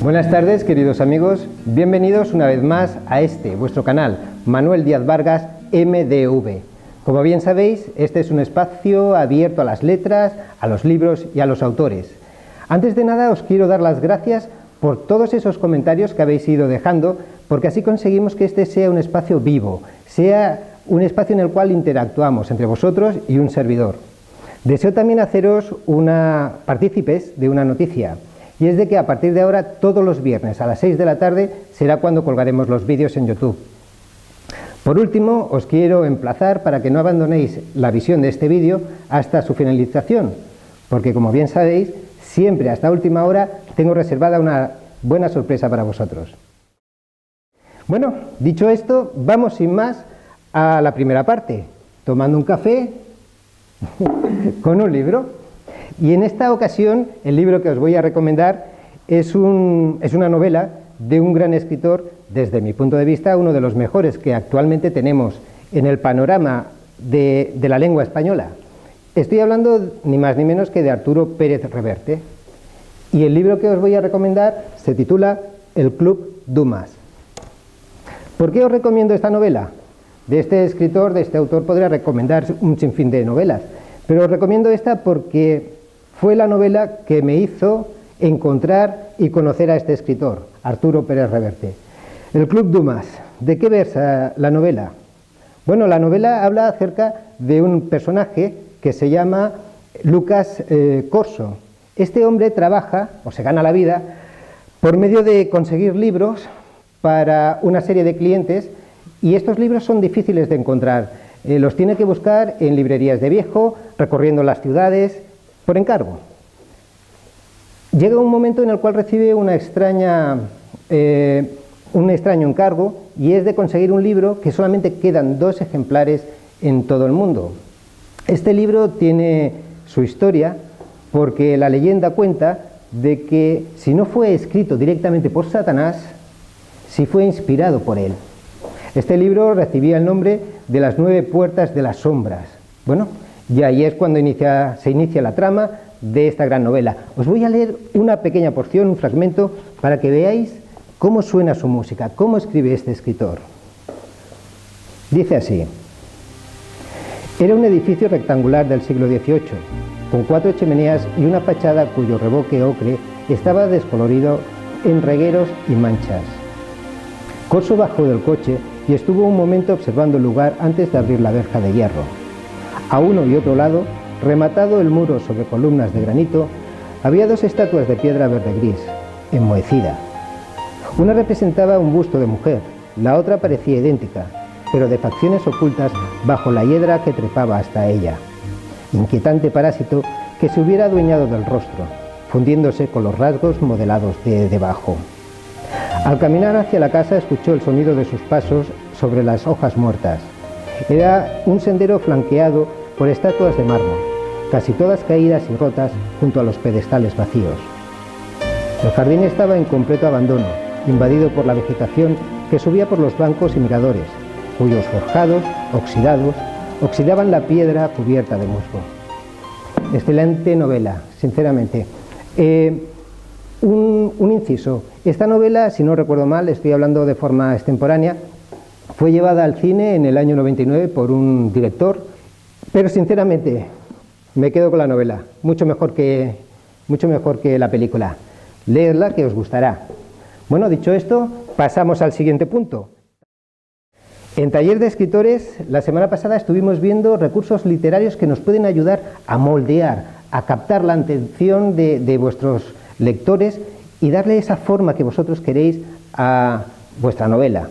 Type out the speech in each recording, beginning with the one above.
Buenas tardes, queridos amigos, bienvenidos una vez más a vuestro canal, Manuel Díaz Vargas, MDV. Como bien sabéis, este es un espacio abierto a las letras, a los libros y a los autores. Antes de nada os quiero dar las gracias por todos esos comentarios que habéis ido dejando, porque así conseguimos que este sea un espacio vivo, sea un espacio en el cual interactuamos entre vosotros y un servidor. Deseo también haceros partícipes de una noticia, y es de que a partir de ahora, todos los viernes a las 6 de la tarde, será cuando colgaremos los vídeos en YouTube. Por último, os quiero emplazar para que no abandonéis la visión de este vídeo hasta su finalización, porque como bien sabéis, siempre hasta última hora tengo reservada una buena sorpresa para vosotros. Bueno, dicho esto, vamos sin más a la primera parte, tomando un café con un libro. Y en esta ocasión, el libro que os voy a recomendar es una novela de un gran escritor, desde mi punto de vista, uno de los mejores que actualmente tenemos en el panorama de la lengua española. Estoy hablando ni más ni menos que de Arturo Pérez Reverte. Y el libro que os voy a recomendar se titula El Club Dumas. ¿Por qué os recomiendo esta novela? De este escritor, de este autor, podría recomendar un sinfín de novelas, pero os recomiendo esta porque fue la novela que me hizo encontrar y conocer a este escritor, Arturo Pérez Reverte. El Club Dumas. ¿De qué versa la novela? Bueno, la novela habla acerca de un personaje que se llama Lucas Corso. Este hombre trabaja, o se gana la vida, por medio de conseguir libros para una serie de clientes, y estos libros son difíciles de encontrar. Los tiene que buscar en librerías de viejo, recorriendo las ciudades, por encargo. Llega un momento en el cual recibe un extraño encargo, y es de conseguir un libro que solamente quedan 2 ejemplares en todo el mundo. Este libro tiene su historia porque la leyenda cuenta de que si no fue escrito directamente por Satanás, sí fue inspirado por él. Este libro recibía el nombre de las 9 puertas de las sombras. Bueno, y ahí es cuando se inicia la trama de esta gran novela. Os voy a leer una pequeña porción, un fragmento, para que veáis cómo suena su música, cómo escribe este escritor. Dice así: era un edificio rectangular del siglo XVIII, con 4 chimeneas y una fachada cuyo revoque ocre estaba descolorido en regueros y manchas. Corso bajó del coche y estuvo un momento observando el lugar antes de abrir la verja de hierro. A uno y otro lado, rematado el muro sobre columnas de granito, había 2 estatuas de piedra verde-gris, enmohecida. Una representaba un busto de mujer, la otra parecía idéntica, pero de facciones ocultas bajo la hiedra que trepaba hasta ella. Inquietante parásito que se hubiera adueñado del rostro, fundiéndose con los rasgos modelados de debajo. Al caminar hacia la casa escuchó el sonido de sus pasos sobre las hojas muertas. Era un sendero flanqueado por estatuas de mármol, casi todas caídas y rotas junto a los pedestales vacíos. El jardín estaba en completo abandono, invadido por la vegetación que subía por los bancos y miradores, cuyos forjados, oxidaban la piedra cubierta de musgo. Excelente novela, sinceramente. Un inciso. Esta novela, si no recuerdo mal, estoy hablando de forma extemporánea, fue llevada al cine en el año 99 por un director, pero sinceramente me quedo con la novela, mucho mejor que la película. Leedla, que os gustará. Bueno, dicho esto, pasamos al siguiente punto. En Taller de Escritores, la semana pasada estuvimos viendo recursos literarios que nos pueden ayudar a moldear, a captar la atención de vuestros lectores y darle esa forma que vosotros queréis a vuestra novela.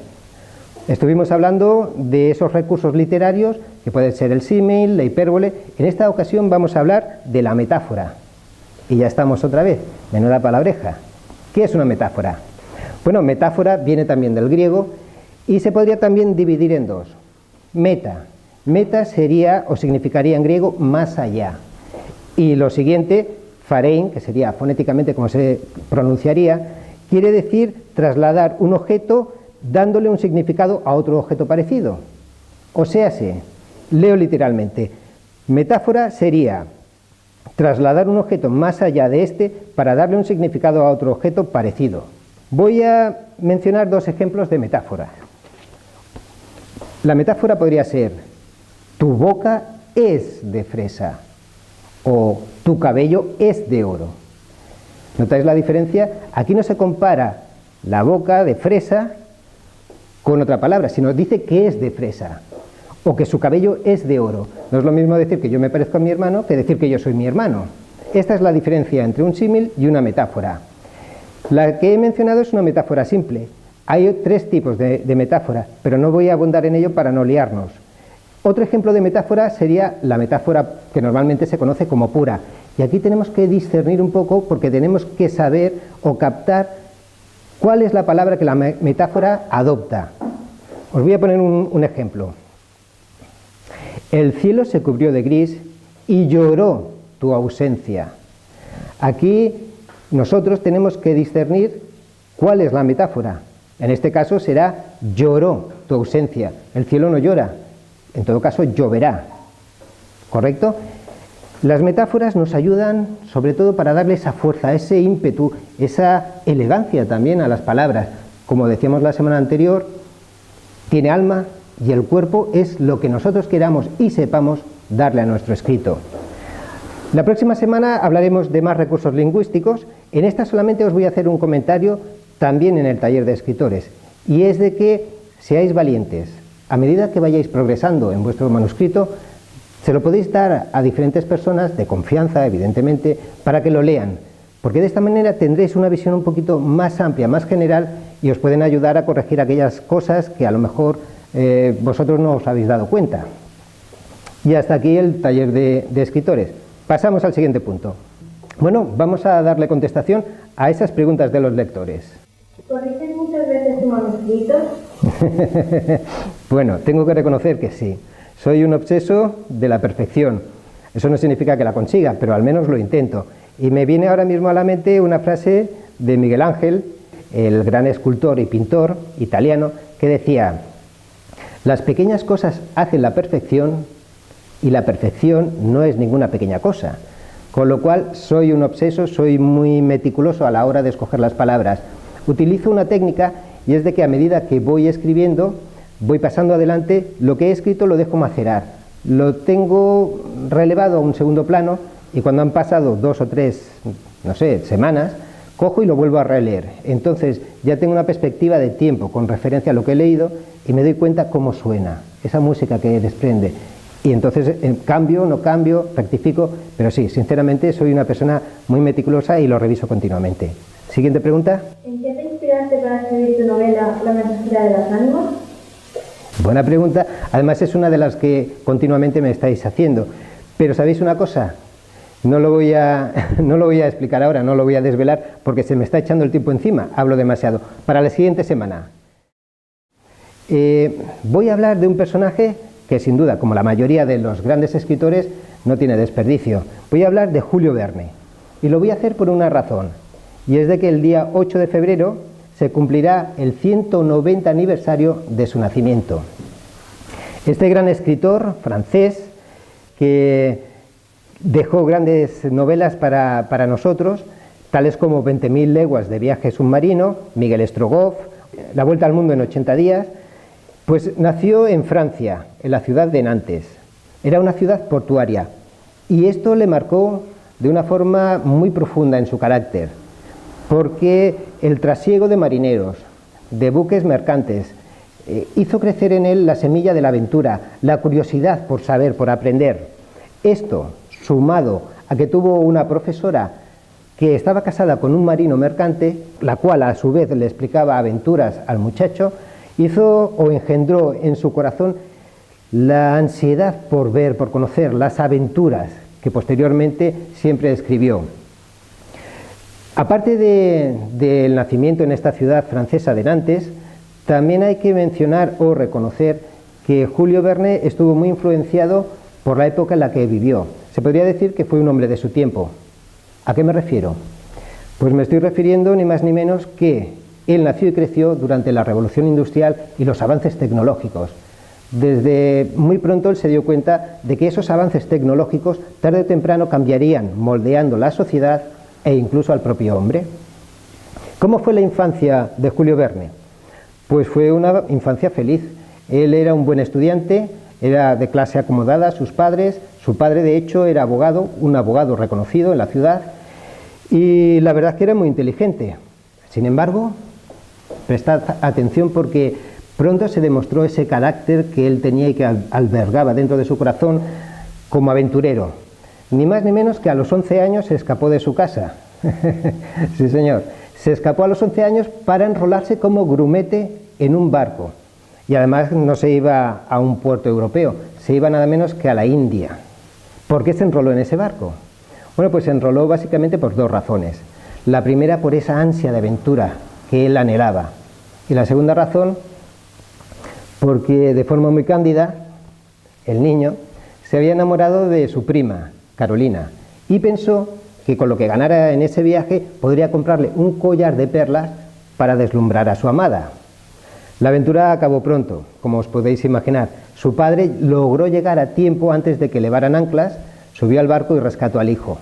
Estuvimos hablando de esos recursos literarios que pueden ser el símil, la hipérbole. En esta ocasión vamos a hablar de la metáfora. Y ya estamos otra vez, menuda palabreja. ¿Qué es una metáfora? Bueno, metáfora viene también del griego y se podría también dividir en 2. Meta sería o significaría en griego más allá. Y lo siguiente, pharein, que sería fonéticamente como se pronunciaría, quiere decir trasladar un objeto dándole un significado a otro objeto parecido. O sea, leo literalmente, metáfora sería trasladar un objeto más allá de este para darle un significado a otro objeto parecido. Voy a mencionar dos ejemplos de metáfora. La metáfora podría ser: tu boca es de fresa o tu cabello es de oro. ¿Notáis la diferencia? Aquí no se compara la boca de fresa con otra palabra, sino dice que es de fresa o que su cabello es de oro. No es lo mismo decir que yo me parezco a mi hermano que decir que yo soy mi hermano. Esta es la diferencia entre un símil y una metáfora. La que he mencionado es una metáfora simple. Hay tres tipos de metáfora, pero no voy a abundar en ello para no liarnos. Otro ejemplo de metáfora sería la metáfora que normalmente se conoce como pura. Y aquí tenemos que discernir un poco porque tenemos que saber o captar cuál es la palabra que la metáfora adopta. Os voy a poner un ejemplo. El cielo se cubrió de gris y lloró tu ausencia. Aquí nosotros tenemos que discernir cuál es la metáfora. En este caso será lloró tu ausencia. El cielo no llora, en todo caso lloverá. ¿Correcto? Las metáforas nos ayudan sobre todo para darle esa fuerza, ese ímpetu, esa elegancia también a las palabras. Como decíamos la semana anterior, tiene alma y el cuerpo es lo que nosotros queramos y sepamos darle a nuestro escrito. La próxima semana hablaremos de más recursos lingüísticos. En esta solamente os voy a hacer un comentario también en el taller de escritores, y es de que seáis valientes. A medida que vayáis progresando en vuestro manuscrito, se lo podéis dar a diferentes personas de confianza, evidentemente, para que lo lean, porque de esta manera tendréis una visión un poquito más amplia, más general, y os pueden ayudar a corregir aquellas cosas que a lo mejor vosotros no os habéis dado cuenta. Y hasta aquí el taller de escritores. Pasamos al siguiente punto. Bueno, vamos a darle contestación a esas preguntas de los lectores. ¿Corriges muchas veces tu manuscrito? Bueno, tengo que reconocer que sí. Soy un obseso de la perfección. Eso no significa que la consiga, pero al menos lo intento. Y me viene ahora mismo a la mente una frase de Miguel Ángel, el gran escultor y pintor italiano, que decía: las pequeñas cosas hacen la perfección y la perfección no es ninguna pequeña cosa. Con lo cual soy un obseso, soy muy meticuloso a la hora de escoger las palabras. Utilizo una técnica, y es de que a medida que voy escribiendo, voy pasando adelante, lo que he escrito lo dejo macerar. Lo tengo relevado a un segundo plano, y cuando han pasado 2 o 3, no sé, semanas, cojo y lo vuelvo a releer. Entonces ya tengo una perspectiva de tiempo con referencia a lo que he leído y me doy cuenta cómo suena, esa música que desprende. Y entonces cambio, no cambio, rectifico, pero sí, sinceramente soy una persona muy meticulosa y lo reviso continuamente. Siguiente pregunta. ¿En qué te inspiraste para escribir tu novela La mensajera de los ánimos? Buena pregunta, además es una de las que continuamente me estáis haciendo. Pero ¿sabéis una cosa? No lo voy a explicar ahora, no lo voy a desvelar porque se me está echando el tiempo encima, hablo demasiado. Para la siguiente semana voy a hablar de un personaje que sin duda, como la mayoría de los grandes escritores, no tiene desperdicio. Voy a hablar de Julio Verne, y lo voy a hacer por una razón, y es de que el día 8 de febrero se cumplirá el 190 aniversario de su nacimiento. Este gran escritor francés, que dejó grandes novelas para nosotros, tales como 20.000 leguas de viaje submarino, Miguel Strogoff, La vuelta al mundo en 80 días, pues nació en Francia, en la ciudad de Nantes. Era una ciudad portuaria, y esto le marcó de una forma muy profunda en su carácter, porque el trasiego de marineros, de buques mercantes, hizo crecer en él la semilla de la aventura, la curiosidad por saber, por aprender. Esto, sumado a que tuvo una profesora que estaba casada con un marino mercante, la cual a su vez le explicaba aventuras al muchacho, hizo o engendró en su corazón la ansiedad por ver, por conocer las aventuras que posteriormente siempre escribió. Aparte del nacimiento en esta ciudad francesa de Nantes, también hay que mencionar o reconocer que Julio Verne estuvo muy influenciado por la época en la que vivió. Se podría decir que fue un hombre de su tiempo. ¿A qué me refiero? Pues me estoy refiriendo ni más ni menos que él nació y creció durante la Revolución Industrial y los avances tecnológicos. Desde muy pronto él se dio cuenta de que esos avances tecnológicos tarde o temprano cambiarían, moldeando la sociedad e incluso al propio hombre. ¿Cómo fue la infancia de Julio Verne? Pues fue una infancia feliz. Él era un buen estudiante, era de clase acomodada, su padre de hecho era abogado, un abogado reconocido en la ciudad, y la verdad es que era muy inteligente. Sin embargo, prestad atención porque pronto se demostró ese carácter que él tenía y que albergaba dentro de su corazón como aventurero. Ni más ni menos que a los 11 años se escapó de su casa. Sí, señor. Se escapó a los 11 años para enrolarse como grumete en un barco. Y además no se iba a un puerto europeo, se iba nada menos que a la India. ¿Por qué se enroló en ese barco? Bueno, pues se enroló básicamente por dos razones. La primera, por esa ansia de aventura que él anhelaba. Y la segunda razón, porque de forma muy cándida, el niño se había enamorado de su prima, Carolina, y pensó que con lo que ganara en ese viaje podría comprarle un collar de perlas para deslumbrar a su amada. La aventura acabó pronto, como os podéis imaginar. Su padre logró llegar a tiempo antes de que levaran anclas, subió al barco y rescató al hijo.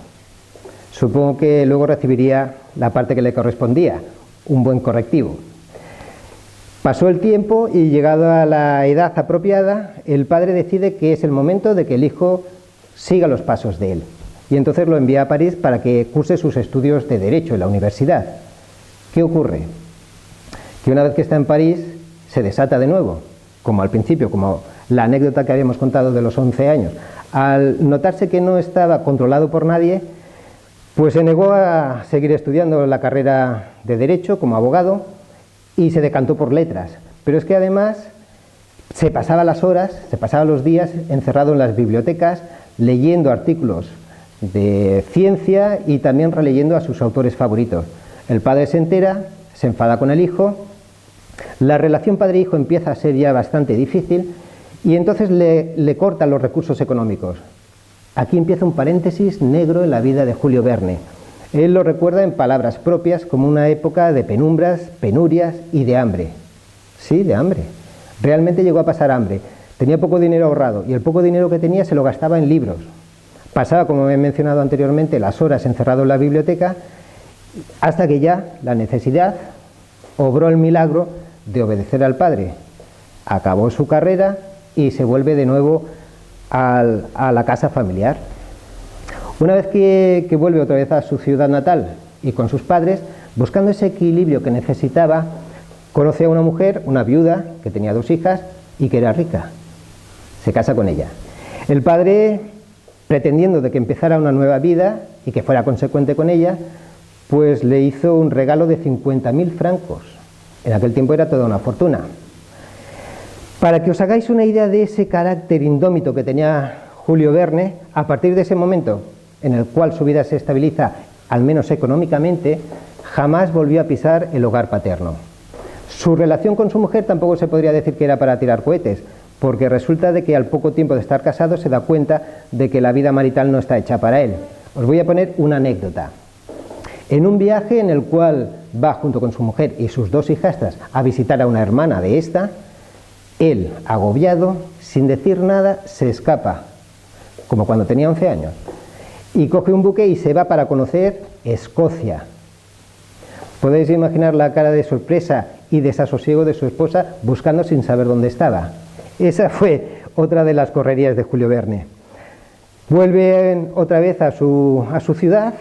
Supongo que luego recibiría la parte que le correspondía, un buen correctivo. Pasó el tiempo y llegado a la edad apropiada, el padre decide que es el momento de que el hijo siga los pasos de él. Y entonces lo envía a París para que curse sus estudios de Derecho en la universidad. ¿Qué ocurre? Que una vez que está en París se desata de nuevo, como al principio, como la anécdota que habíamos contado de los 11 años. Al notarse que no estaba controlado por nadie, pues se negó a seguir estudiando la carrera de Derecho como abogado y se decantó por letras. Pero es que además se pasaba las horas, se pasaba los días encerrado en las bibliotecas, leyendo artículos de ciencia y también releyendo a sus autores favoritos. El padre se entera, se enfada con el hijo, la relación padre-hijo empieza a ser ya bastante difícil y entonces le cortan los recursos económicos. Aquí empieza un paréntesis negro en la vida de Julio Verne. Él lo recuerda en palabras propias como una época de penumbras, penurias y de hambre. Sí, de hambre. Realmente llegó a pasar hambre. Tenía poco dinero ahorrado y el poco dinero que tenía se lo gastaba en libros. Pasaba, como he mencionado anteriormente, las horas encerrado en la biblioteca hasta que ya la necesidad obró el milagro de obedecer al padre. Acabó su carrera y se vuelve de nuevo a la casa familiar. Una vez que vuelve otra vez a su ciudad natal y con sus padres, buscando ese equilibrio que necesitaba, conoce a una mujer, una viuda, que tenía 2 hijas y que era rica. Se casa con ella. El padre, pretendiendo de que empezara una nueva vida y que fuera consecuente con ella, pues le hizo un regalo de 50.000 francos. En aquel tiempo era toda una fortuna. Para que os hagáis una idea de ese carácter indómito que tenía Julio Verne, a partir de ese momento en el cual su vida se estabiliza, al menos económicamente, jamás volvió a pisar el hogar paterno. Su relación con su mujer tampoco se podría decir que era para tirar cohetes, porque resulta de que al poco tiempo de estar casado se da cuenta de que la vida marital no está hecha para él. Os voy a poner una anécdota. En un viaje en el cual va junto con su mujer y sus 2 hijastras a visitar a una hermana de esta, él, agobiado, sin decir nada, se escapa, como cuando tenía 11 años, y coge un buque y se va para conocer Escocia. Podéis imaginar la cara de sorpresa y desasosiego de su esposa buscando sin saber dónde estaba. Esa fue otra de las correrías de Julio Verne. Vuelve otra vez a su ciudad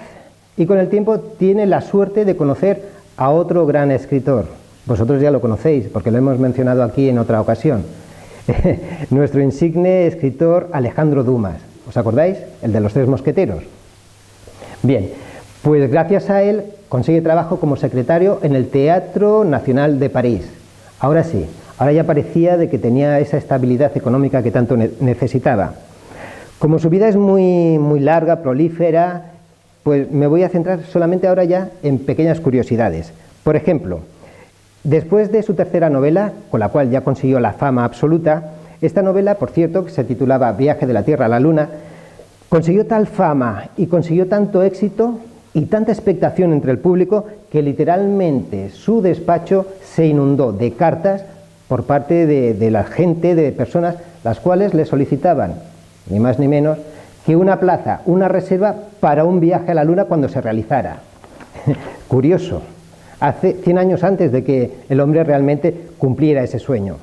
y con el tiempo tiene la suerte de conocer a otro gran escritor. Vosotros ya lo conocéis porque lo hemos mencionado aquí en otra ocasión. Nuestro insigne escritor Alejandro Dumas. ¿Os acordáis? El de los 3 mosqueteros. Bien, pues gracias a él consigue trabajo como secretario en el Teatro Nacional de París. Ahora sí, ahora ya parecía de que tenía esa estabilidad económica que tanto necesitaba. Como su vida es muy larga, prolífera, pues me voy a centrar solamente ahora ya en pequeñas curiosidades. Por ejemplo, después de su tercera novela, con la cual ya consiguió la fama absoluta, esta novela, por cierto, que se titulaba Viaje de la Tierra a la Luna, consiguió tal fama y consiguió tanto éxito y tanta expectación entre el público que literalmente su despacho se inundó de cartas por parte de la gente, de personas, las cuales le solicitaban, ni más ni menos, que una plaza, una reserva para un viaje a la Luna cuando se realizara. Curioso. hace 100 años antes de que el hombre realmente cumpliera ese sueño.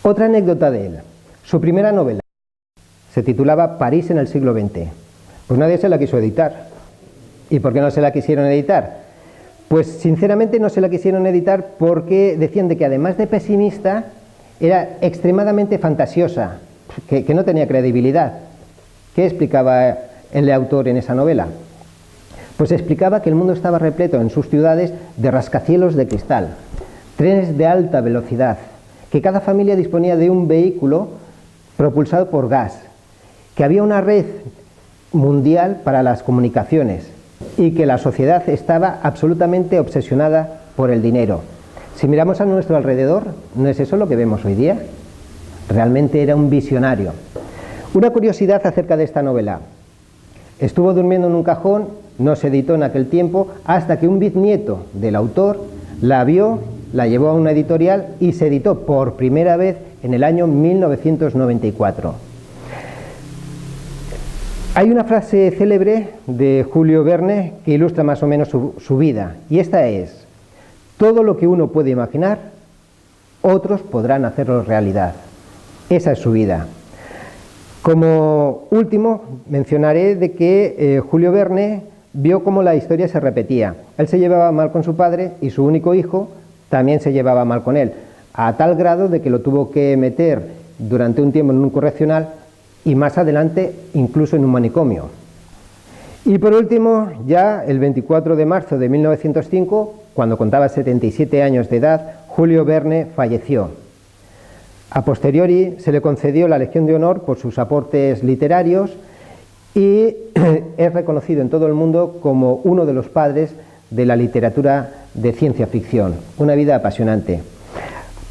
Otra anécdota de él, su primera novela se titulaba París en el siglo XX. Pues nadie se la quiso editar. ¿Y por qué no se la quisieron editar? Pues sinceramente no se la quisieron editar porque decían de que además de pesimista era extremadamente fantasiosa, que no tenía credibilidad. ¿Qué explicaba el autor en esa novela? Pues explicaba que el mundo estaba repleto en sus ciudades de rascacielos de cristal, trenes de alta velocidad, que cada familia disponía de un vehículo propulsado por gas, que había una red mundial para las comunicaciones y que la sociedad estaba absolutamente obsesionada por el dinero. Si miramos a nuestro alrededor, ¿no es eso lo que vemos hoy día? Realmente era un visionario. Una curiosidad acerca de esta novela. Estuvo durmiendo en un cajón, no se editó en aquel tiempo, hasta que un bisnieto del autor la vio, la llevó a una editorial y se editó por primera vez en el año 1994. Hay una frase célebre de Julio Verne que ilustra más o menos su vida, y esta es: todo lo que uno puede imaginar, otros podrán hacerlo realidad. Esa es su vida. Como último, mencionaré de que Julio Verne vio cómo la historia se repetía. Él se llevaba mal con su padre y su único hijo también se llevaba mal con él, a tal grado de que lo tuvo que meter durante un tiempo en un correccional y más adelante incluso en un manicomio. Y por último, ya el 24 de marzo de 1905, cuando contaba 77 años de edad, Julio Verne falleció. A posteriori se le concedió la Legión de Honor por sus aportes literarios y es reconocido en todo el mundo como uno de los padres de la literatura de ciencia ficción. Una vida apasionante.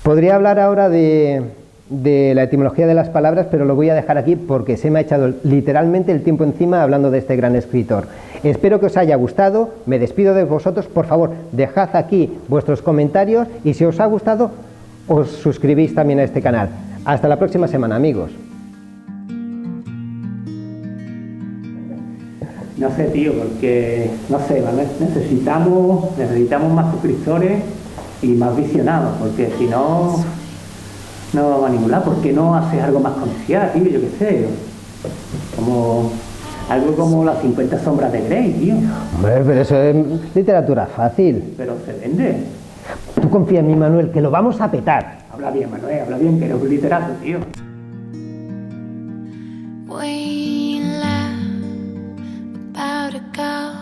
Podría hablar ahora de la etimología de las palabras, pero lo voy a dejar aquí porque se me ha echado literalmente el tiempo encima hablando de este gran escritor. Espero que os haya gustado, me despido de vosotros, por favor, dejad aquí vuestros comentarios y si os ha gustado, os suscribís también a este canal. Hasta la próxima semana, amigos. No sé, tío, porque, no sé, ¿vale? necesitamos más suscriptores y más visionados, porque si no, no vamos a ningún lado. ¿Por qué no haces algo más comercial, tío? Yo qué sé, algo como las 50 sombras de Grey, tío. Hombre, pero eso es literatura fácil. Pero se vende. Tú confía en mí, Manuel, que lo vamos a petar. Habla bien, Manuel, habla bien, que eres un literato, tío. We laugh about a girl